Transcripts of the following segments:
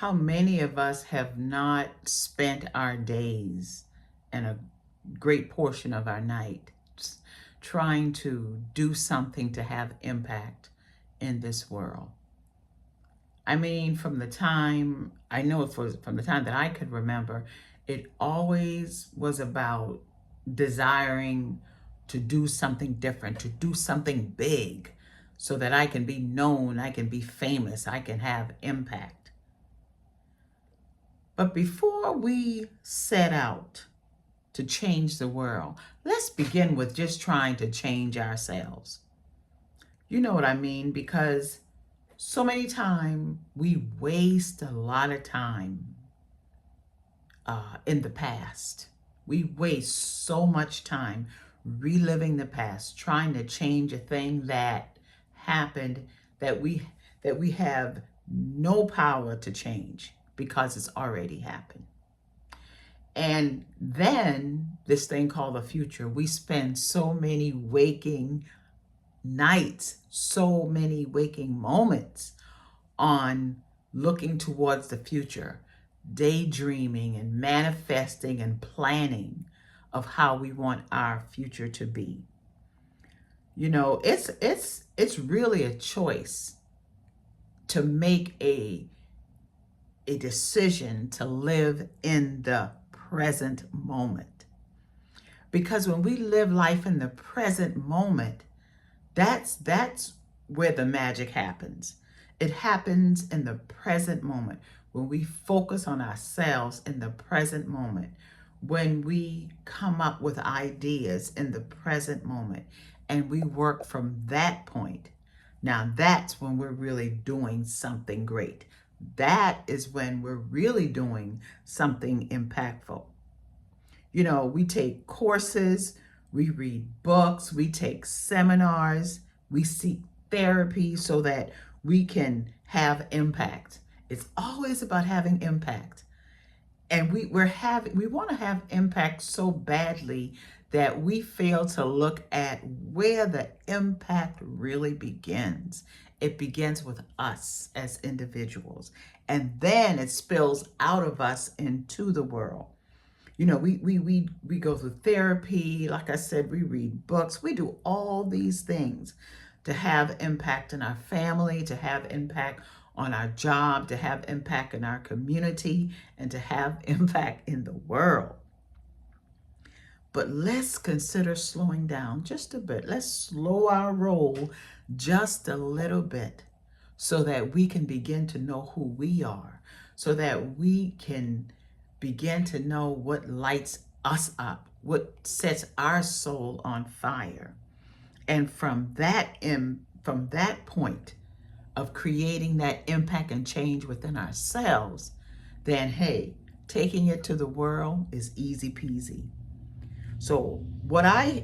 how many of us have not spent our days and a great portion of our night trying to do something to have impact in this world? I mean, from the time, I know it was from the time that I could remember, it always was about desiring to do something different, to do something big so that I can be known, I can be famous, I can have impact. But before we set out to change the world, let's begin with just trying to change ourselves. You know what I mean? Because so many times we waste a lot of time in the past. We waste so much time reliving the past, trying to change a thing that happened that we have no power to change because it's already happened. And then this thing called the future, we spend so many waking nights, so many waking moments on looking towards the future, daydreaming and manifesting and planning of how we want our future to be. You know, it's really a choice to make a decision to live in the present moment. Because when we live life in the present moment, that's where the magic happens. It happens in the present moment when we focus on ourselves in the present moment, when we come up with ideas in the present moment and we work from that point. Now that's when we're really doing something great. That is when we're really doing something impactful. You know, we take courses, we read books, we take seminars, we seek therapy so that we can have impact. It's always about having impact. And we want to have impact so badly that we fail to look at where the impact really begins. It begins with us as individuals, and then it spills out of us into the world. You know, we go through therapy, like I said, we read books, we do all these things to have impact in our family, to have impact on our job, to have impact in our community, and to have impact in the world. But let's consider slowing down just a bit. Let's slow our roll just a little bit so that we can begin to know who we are, so that we can begin to know what lights us up, what sets our soul on fire. And from that point of creating that impact and change within ourselves, then hey, taking it to the world is easy peasy. So what I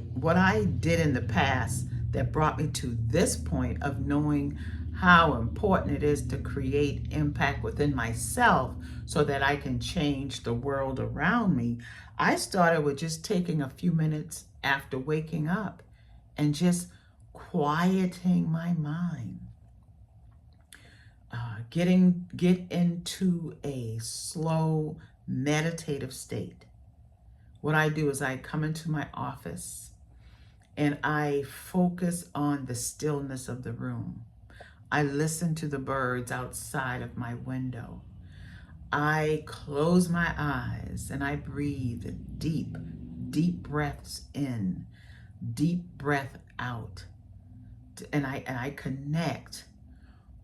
did in the past that brought me to this point of knowing how important it is to create impact within myself so that I can change the world around me, I started with just taking a few minutes after waking up and just quieting my mind. Get into a slow meditative state. What I do is I come into my office and I focus on the stillness of the room. I listen to the birds outside of my window. I close my eyes and I breathe deep, deep breaths in, deep breath out. And I connect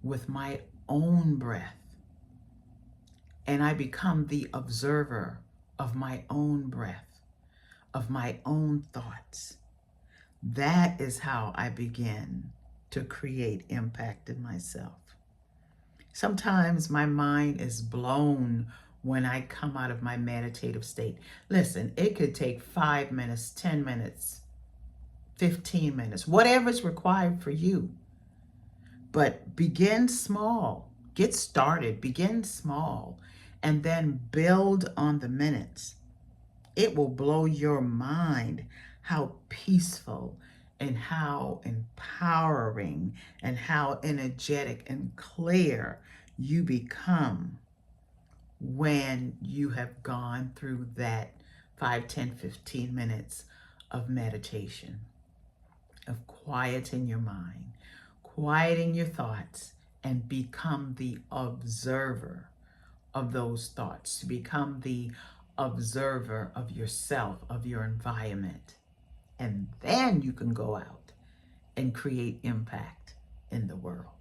with my own breath. And I become the observer of my own breath, of my own thoughts. That is how I begin to create impact in myself. Sometimes my mind is blown when I come out of my meditative state. Listen, it could take 5 minutes, 10 minutes, 15 minutes, whatever's required for you. But begin small, get started, begin small, and then build on the minutes. It will blow your mind how peaceful and how empowering and how energetic and clear you become when you have gone through that 5, 10, 15 minutes of meditation, of quieting your mind, quieting your thoughts, and become the observer of those thoughts, to become the observer of yourself, of your environment. And then you can go out and create impact in the world.